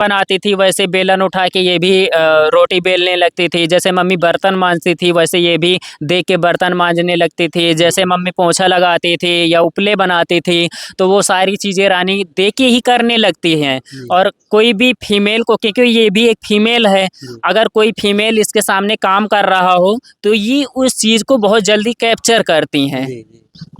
बनाती थी वैसे बेलन उठा के ये भी रोटी बेलने लगती थी। जैसे मम्मी बर्तन मांजती थी वैसे ये भी देख के बर्तन मांजने लगती थी। जैसे मम्मी पोंछा लगाती थी या उपले बनाती थी तो वो सारी चीज़ें रानी देख के ही करने लगती हैं। और कोई भी फीमेल को, क्योंकि ये भी एक फीमेल है, अगर कोई फीमेल इसके सामने काम कर रहा हो तो ये उस चीज़ को बहुत जल्दी कैप्चर करती हैं।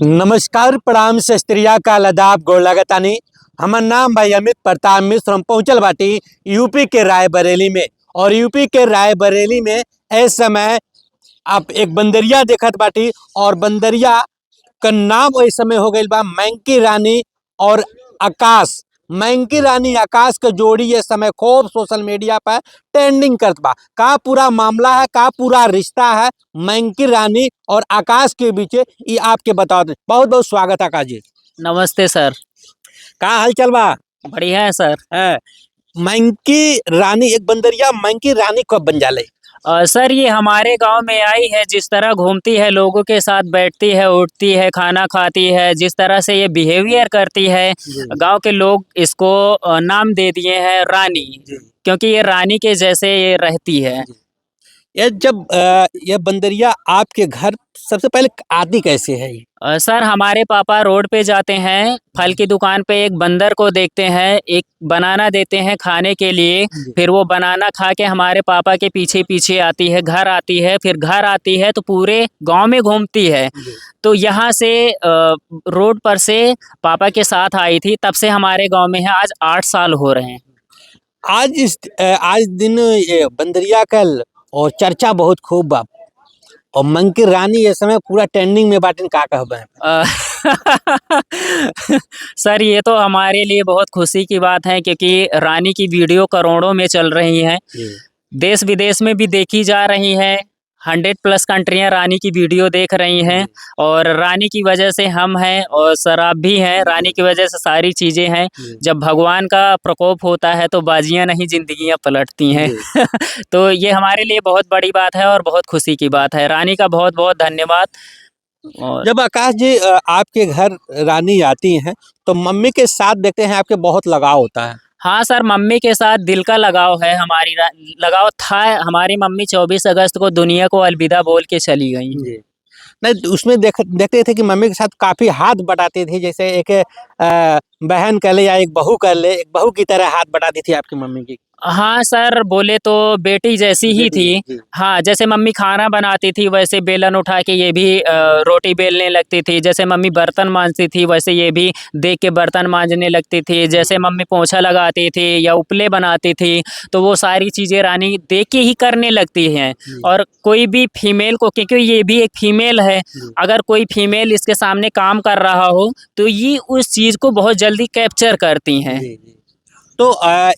नमस्कार, प्रणाम, सस्त्रिया का आदाब, गोड़ लगतानी। हमार नाम भाई अमित प्रताप मिश्र। हम पहुंचल बाटी यूपी के रायबरेली में। और यूपी के रायबरेली में इस समय आप एक बंदरिया देखत बाटी। और बंदरिया का नाम इस समय हो गई बा मैंकी रानी और आकाश। मैंकी रानी आकाश के जोड़ी इस समय खूब सोशल मीडिया पर ट्रेंडिंग करत बा। का पूरा मामला है, का पूरा रिश्ता है मैंकी रानी और आकाश के बीच, ये आपके बता दें। बहुत बहुत स्वागत आकाश जी। नमस्ते सर। का हाल चल बा? बढ़िया है सर। है मैंकी रानी, एक बंदरिया मैंकी रानी कब बन जाले? सर ये हमारे गांव में आई है, जिस तरह घूमती है, लोगों के साथ बैठती है, उठती है, खाना खाती है, जिस तरह से ये बिहेवियर करती है, गांव के लोग इसको नाम दे दिए हैं रानी, क्योंकि ये रानी के जैसे ये रहती है। ये जब ये बंदरिया आपके घर सबसे पहले आती कैसे है? सर हमारे पापा रोड पे जाते हैं, फल की दुकान पे एक बंदर को देखते हैं, एक बनाना देते हैं खाने के लिए, फिर वो बनाना खा के हमारे पापा के पीछे पीछे आती है, घर आती है, फिर घर आती है तो पूरे गांव में घूमती है। तो यहाँ से रोड पर से पापा के साथ आई थी, तब से हमारे गांव में है। आज 8 साल हो रहे हैं। आज दिन ये बंदरिया का और चर्चा बहुत खूब बा। और मैंकी रानी इस समय पूरा ट्रेंडिंग में बाटिन, का कहबे? सर ये तो हमारे लिए बहुत खुशी की बात है, क्योंकि रानी की वीडियो करोड़ों में चल रही हैं, देश विदेश में भी देखी जा रही हैं। 100+ कंट्रियां रानी की वीडियो देख रही हैं। और रानी की वजह से हम हैं और सर आप भी हैं। रानी की वजह से सारी चीज़ें हैं। जब भगवान का प्रकोप होता है तो बाजियां नहीं, जिंदगियां पलटती हैं। तो ये हमारे लिए बहुत बड़ी बात है और बहुत खुशी की बात है। रानी का बहुत बहुत धन्यवाद। और जब आकाश जी आपके घर रानी आती हैं तो मम्मी के साथ देखते हैं आपके बहुत लगाव होता है। हाँ सर, मम्मी के साथ दिल का लगाव है। लगाव था। हमारी मम्मी 24 अगस्त को दुनिया को अलविदा बोल के चली गई। नहीं, उसमें देखते थे कि मम्मी के साथ काफी हाथ बटाती थी, जैसे एक बहन कर ले या एक बहू कर ले, एक बहू की तरह हाथ बटाती थी आपकी मम्मी की। हाँ सर, बोले तो बेटी जैसी ही थी। हाँ, जैसे मम्मी खाना बनाती थी वैसे बेलन उठा के ये भी रोटी बेलने लगती थी। जैसे मम्मी बर्तन मांजती थी वैसे ये भी देख के बर्तन मांजने लगती थी। जैसे मम्मी पोंछा लगाती थी या उपले बनाती थी तो वो सारी चीज़ें रानी देख के ही करने लगती हैं। और कोई भी फीमेल को, क्योंकि ये भी एक फीमेल है, अगर कोई फीमेल इसके सामने काम कर रहा हो तो ये उस चीज़ को बहुत जल्दी कैप्चर करती हैं। तो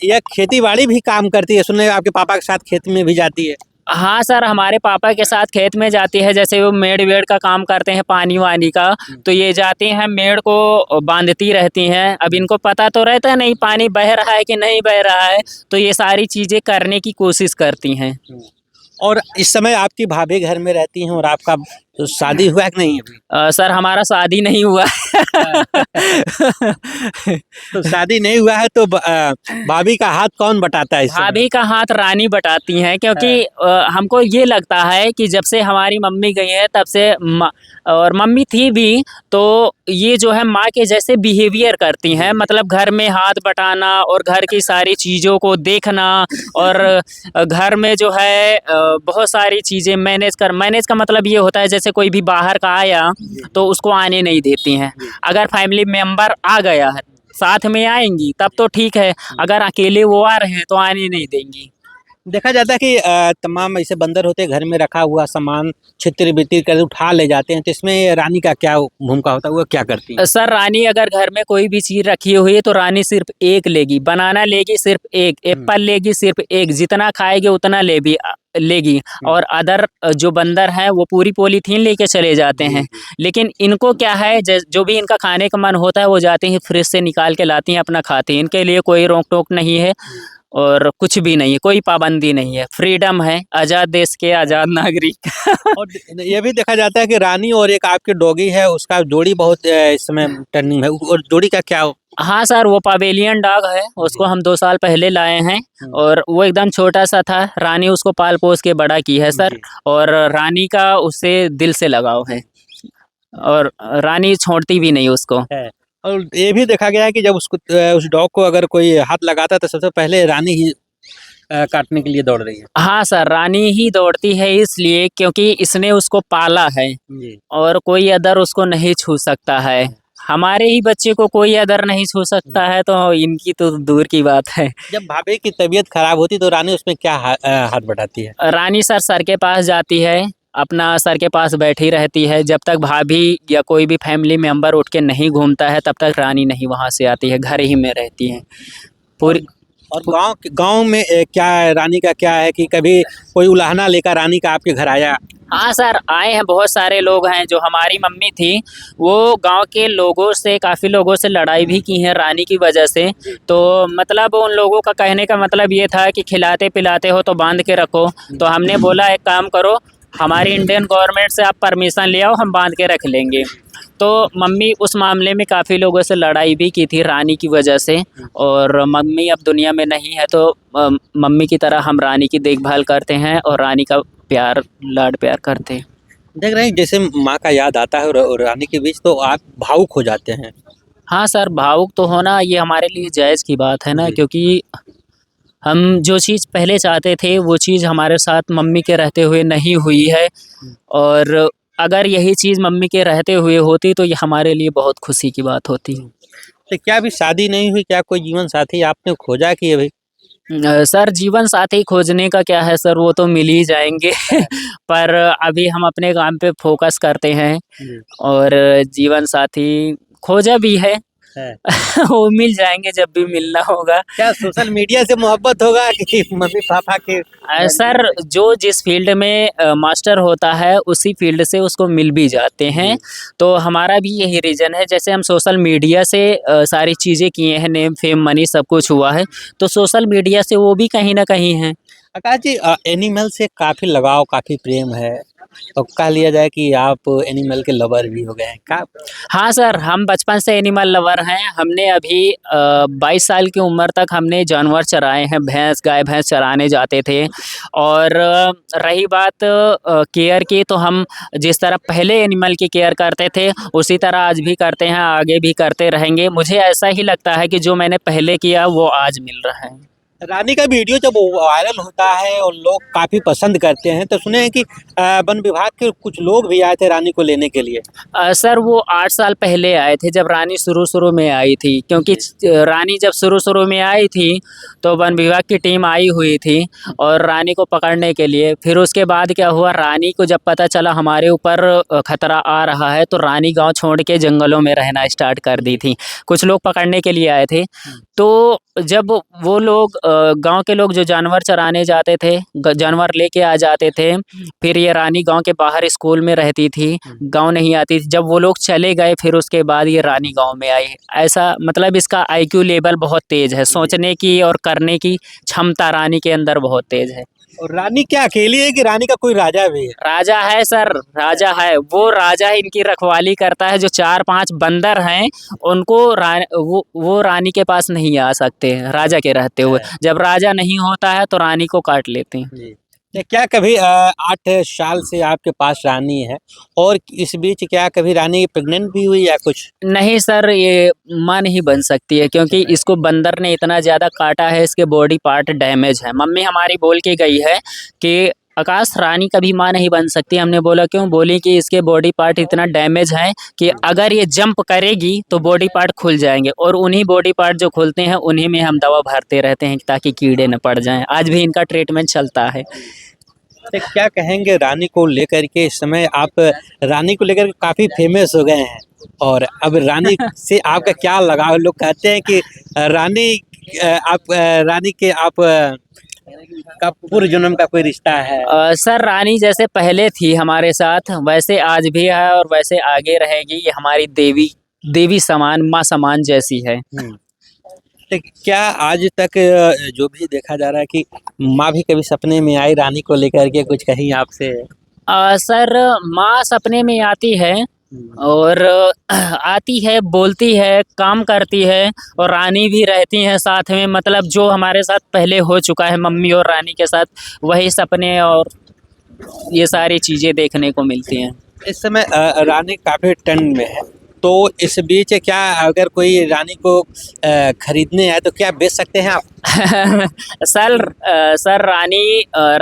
यह खेती बाड़ी भी काम करती है, सुनने आपके पापा के साथ खेत में भी जाती है? हाँ सर, हमारे पापा के साथ खेत में जाती है। जैसे वो मेड़ वेड़ का काम करते हैं, पानी वानी का, तो ये जाती हैं, मेड़ को बांधती रहती हैं। अब इनको पता तो रहता नहीं पानी बह रहा है कि नहीं बह रहा है, तो ये सारी चीज़ें करने की कोशिश करती हैं। और इस समय आपकी भाभी घर में रहती हैं और आपका तो शादी हुआ कि नहीं अभी? सर हमारा शादी नहीं हुआ तो शादी नहीं हुआ है तो भाभी का हाथ कौन बटाता है? भाभी का हाथ रानी बटाती हैं, क्योंकि हमको ये लगता है कि जब से हमारी मम्मी गई है तब से और मम्मी थी भी तो ये जो है माँ के जैसे बिहेवियर करती हैं। मतलब घर में हाथ बटाना और घर की सारी चीज़ों को देखना और घर में जो है बहुत सारी चीज़ें मैनेज का मतलब ये होता है, जैसे कोई भी बाहर का आया तो उसको आने नहीं देती हैं। अगर फैमिली मेंबर आ गया है साथ में आएंगी तब तो ठीक है, अगर अकेले वो आ रहे हैं तो आने नहीं देंगी। देखा जाता है कि तमाम ऐसे बंदर होते हैं, घर में रखा हुआ सामान छितर बितर कर उठा ले जाते हैं, तो इसमें रानी का क्या भूमिका होता है, वो क्या करती है? सर रानी अगर घर में कोई भी चीज़ रखी हुई है तो रानी सिर्फ एक लेगी। बनाना लेगी सिर्फ एक, एप्पल लेगी सिर्फ एक, जितना खाएगी उतना लेगी। और अदर जो बंदर हैं वो पूरी पॉलीथीन लेके चले जाते हैं। लेकिन इनको क्या है, जो भी इनका खाने का मन होता है वो जाते हैं फ्रिज से निकाल के लाती हैं, अपना खाती हैं। इनके लिए कोई रोक टोक नहीं है। और कुछ भी नहीं है, कोई पाबंदी नहीं है, फ्रीडम है, आज़ाद देश के आज़ाद नागरिक। और ये भी देखा जाता है कि रानी और एक आपके डॉगी है, उसका जोड़ी बहुत इस समय टर्निंग है, और जोड़ी का क्या हाँ सर, वो पवेलियन डॉग है, उसको हम 2 साल पहले लाए हैं और वो एकदम छोटा-सा था, रानी उसको पाल-पोस के बड़ा की है सर। जी। और रानी का उससे दिल से लगाव है और रानी छोड़ती भी नहीं उसको। है? और ये भी देखा गया है कि जब उस डॉग को अगर कोई हाथ लगाता है तो सबसे पहले रानी ही काटने के लिए दौड़ रही है। हाँ सर, रानी ही दौड़ती है इसलिए क्योंकि इसने उसको पाला है जी। और कोई अदर उसको नहीं छू सकता है। हमारे ही बच्चे को कोई अदर नहीं छू सकता है, तो इनकी तो दूर की बात है। जब भाभी की तबीयत खराब होती तो रानी उसमें क्या हाथ बटाती है? रानी सर के पास जाती है, अपना सर के पास बैठी रहती है, जब तक भाभी या कोई भी फैमिली मेंबर उठ के नहीं घूमता है, तब तक रानी नहीं वहाँ से आती है, घर ही में रहती है। पूरी और गाँव में क्या रानी का क्या है कि कभी कोई उलाहना लेकर रानी का आपके घर आया? हाँ सर, आए हैं, बहुत सारे लोग हैं। जो हमारी मम्मी थी, वो गाँव के लोगों से, काफ़ी लोगों से लड़ाई भी की है रानी की वजह से। तो मतलब उन लोगों का कहने का मतलब ये था कि खिलाते-पिलाते हो तो बाँध के रखो। तो हमने बोला एक काम करो, हमारी इंडियन गवर्नमेंट से आप परमिशन ले आओ, हम बाँध के रख लेंगे। तो मम्मी उस मामले में काफ़ी लोगों से लड़ाई भी की थी रानी की वजह से। और मम्मी अब दुनिया में नहीं है, तो मम्मी की तरह हम रानी की देखभाल करते हैं और रानी का प्यार लाड प्यार करते हैं। देख रहे हैं जैसे माँ का याद आता है और रानी के बीच तो आप भावुक हो जाते हैं। हाँ सर, भावुक तो होना ये हमारे लिए जायज़ की बात है ना, जी। क्योंकि हम जो चीज़ पहले चाहते थे वो चीज़ हमारे साथ मम्मी के रहते हुए नहीं हुई है। और अगर यही चीज़ मम्मी के रहते हुए होती तो ये हमारे लिए बहुत खुशी की बात होती। तो क्या अभी शादी नहीं हुई? क्या कोई जीवन साथी आपने खोजा कि अभी? सर, जीवन साथी खोजने का क्या है सर, वो तो मिल ही जाएँगे। पर अभी हम अपने काम पे फ़ोकस करते हैं जी। और जीवन साथी खोजा भी है। है। वो मिल जाएँगे जब भी मिलना होगा। क्या सोशल मीडिया से मोहब्बत होगा कि मम्मी-पापा के सर, जो जिस फ़ील्ड में मास्टर होता है, उसी फ़ील्ड से उसको मिल भी जाते हैं। तो हमारा भी यही रीज़न है, जैसे हम सोशल मीडिया से सारी चीज़ें किए हैं, नेम, फ़ेम, मनी सब कुछ हुआ है, तो सोशल मीडिया से वो भी कहीं न कहीं हैं। आकाश जी एनिमल से काफ़ी लगाव, काफ़ी प्रेम है। तो कह लिया जाए कि आप एनिमल के लवर भी हो गए हैं। क्या हाँ सर, हम बचपन से एनिमल लवर हैं। हमने अभी 22 साल की उम्र तक हमने जानवर चराए हैं, भैंस, गाय-भैंस चराने जाते थे। और रही बात केयर की, तो हम जिस तरह पहले एनिमल की केयर करते थे, उसी तरह आज भी करते हैं, आगे भी करते रहेंगे। मुझे ऐसा ही लगता है कि जो मैंने पहले किया, वो आज मिल रहा है। रानी का वीडियो जब वायरल होता है और लोग काफ़ी पसंद करते हैं, तो सुने हैं कि वन विभाग के कुछ लोग भी आए थे रानी को लेने के लिए। सर, वो 8 साल पहले आए थे जब रानी शुरू-शुरू में आई थी, क्योंकि रानी जब शुरू-शुरू में आई थी तो वन विभाग की टीम आई हुई थी और रानी को पकड़ने के लिए। फिर उसके बाद क्या हुआ, रानी को जब पता चला हमारे ऊपर खतरा आ रहा है, तो रानी गाँव छोड़ के जंगलों में रहना स्टार्ट कर दी थी। कुछ लोग पकड़ने के लिए आए थे। तो जब वो लोग गाँव के लोग जो जानवर चराने जाते थे, जानवर लेके आ जाते थे, फिर ये रानी गाँव के बाहर स्कूल में रहती थी, गाँव नहीं आती थी। जब वो लोग चले गए, फिर उसके बाद ये रानी गाँव में आई। ऐसा मतलब इसका आईक्यू लेवल बहुत तेज़ है, सोचने की और करने की क्षमता रानी के अंदर बहुत तेज़ है। और रानी क्या अकेली है कि रानी का कोई राजा भी है? राजा है सर, राजा है। वो राजा इनकी रखवाली करता है। जो 4-5 बंदर हैं, उनको वो रानी के पास नहीं आ सकते, राजा के रहते हुए। जब राजा नहीं होता है, तो रानी को काट लेते हैं। जी। तो क्या कभी 8 साल से आपके पास रानी है और इस बीच क्या कभी रानी प्रेग्नेंट भी हुई या कुछ? नहीं सर, ये माँ नहीं बन सकती है, क्योंकि इसको बंदर ने इतना ज़्यादा काटा है, इसके बॉडी पार्ट डैमेज है। मम्मी हमारी बोल के गई है कि आकाश, रानी कभी माँ नहीं बन सकती। हमने बोला क्यों? बोली कि इसके बॉडी पार्ट इतना डैमेज है कि अगर ये जंप करेगी तो बॉडी पार्ट खुल जाएँगे, और उन्हीं बॉडी पार्ट जो खुलते हैं, उन्हीं में हम दवा भरते रहते हैं ताकि कीड़े न पड़ जाएँ। आज भी इनका ट्रीटमेंट चलता है। तो क्या कहेंगे रानी को लेकर के? इस समय आप रानी को लेकर के काफ़ी फेमस हो गए हैं और अब रानी से आपका क्या लगाव? लोग कहते हैं कि रानी रानी के का पूर्व जन्म का कोई रिश्ता है। सर, रानी जैसे पहले थी हमारे साथ, वैसे आज भी है और वैसे आगे रहेगी। ये हमारी देवी देवी समान, माँ समान जैसी है। तो क्या आज तक जो भी देखा जा रहा है कि माँ भी कभी सपने में आई रानी को लेकर के कुछ कहीं आपसे? सर माँ सपने में आती है और आती है, बोलती है, काम करती है और रानी भी रहती हैं साथ में। मतलब जो हमारे साथ पहले हो चुका है मम्मी और रानी के साथ, वही सपने और ये सारी चीज़ें देखने को मिलती हैं। इस समय रानी काफी ठंड में है, तो इस बीच क्या अगर कोई रानी को खरीदने आए तो क्या बेच सकते हैं आप? सर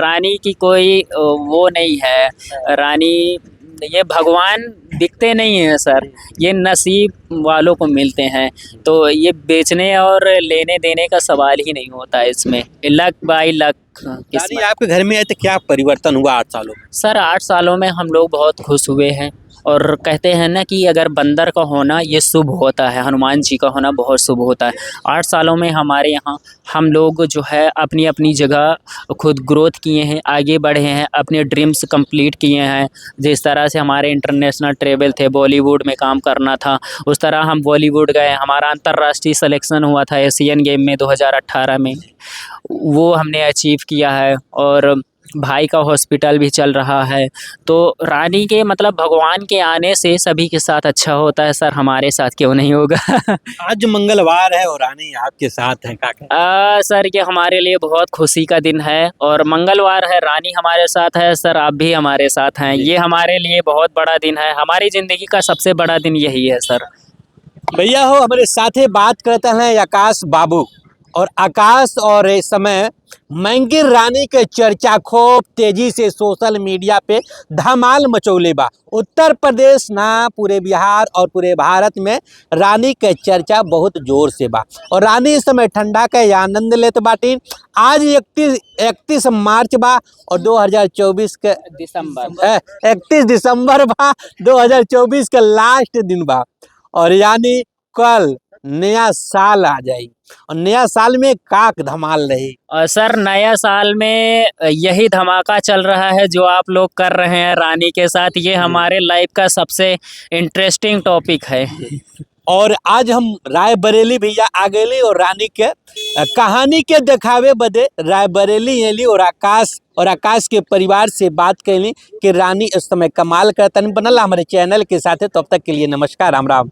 रानी की कोई वो नहीं है। रानी ये भगवान दिखते नहीं हैं सर, ये नसीब वालों को मिलते हैं। तो ये बेचने और लेने देने का सवाल ही नहीं होता है इसमें, लक बाई लक रानी किस्मत। आपके घर में आए तो क्या परिवर्तन हुआ 8 सालों में? सर 8 सालों में हम लोग बहुत खुश हुए हैं और कहते हैं ना कि अगर बंदर का होना ये शुभ होता है, हनुमान जी का होना बहुत शुभ होता है। 8 सालों में हमारे यहाँ हम लोग जो है अपनी अपनी जगह खुद ग्रोथ किए हैं, आगे बढ़े हैं, अपने ड्रीम्स कंप्लीट किए हैं। जिस तरह से हमारे इंटरनेशनल ट्रेवल थे, बॉलीवुड में काम करना था, उस तरह हम बॉलीवुड गए। हमारा अंतर्राष्ट्रीय सिलेक्शन हुआ था एशियन गेम में 2018 में, वो हमने अचीव किया है। और भाई का हॉस्पिटल भी चल रहा है। तो रानी के मतलब भगवान के आने से सभी के साथ अच्छा होता है सर, हमारे साथ क्यों नहीं होगा? आज मंगलवार है और रानी आपके साथ है, क्या कहें? सर ये हमारे लिए बहुत खुशी का दिन है और मंगलवार है, रानी हमारे साथ है सर, आप भी हमारे साथ हैं। ये हमारे लिए बहुत बड़ा दिन है, हमारी ज़िंदगी का सबसे बड़ा दिन यही है सर। भैया हो हमारे साथे बात करते हैं आकाश बाबू, और आकाश और इस समय मैंगिर रानी के चर्चा खूब तेजी से सोशल मीडिया पे धमाल मचौले बा। उत्तर प्रदेश ना पूरे बिहार और पूरे भारत में रानी के चर्चा बहुत जोर से बा और रानी इस समय ठंडा के आनंद लेत बाटी। आज 31 मार्च बा और 2024 के दिसंबर 31 दिसंबर बा, 2024 के लास्ट दिन बा और यानी कल नया साल आ जाई और नया साल में काक धमाल रही। और सर नया साल में यही धमाका चल रहा है जो आप लोग कर रहे हैं रानी के साथ, ये हमारे लाइफ का सबसे इंटरेस्टिंग टॉपिक है। और आज हम रायबरेली भैया आ गए और रानी के कहानी के दिखावे बदे रायबरेली एली और आकाश के परिवार से बात कैली कि रानी इस समय कमाल करतन। बनल हमारे चैनल के साथ, तब तक के लिए नमस्कार, राम राम।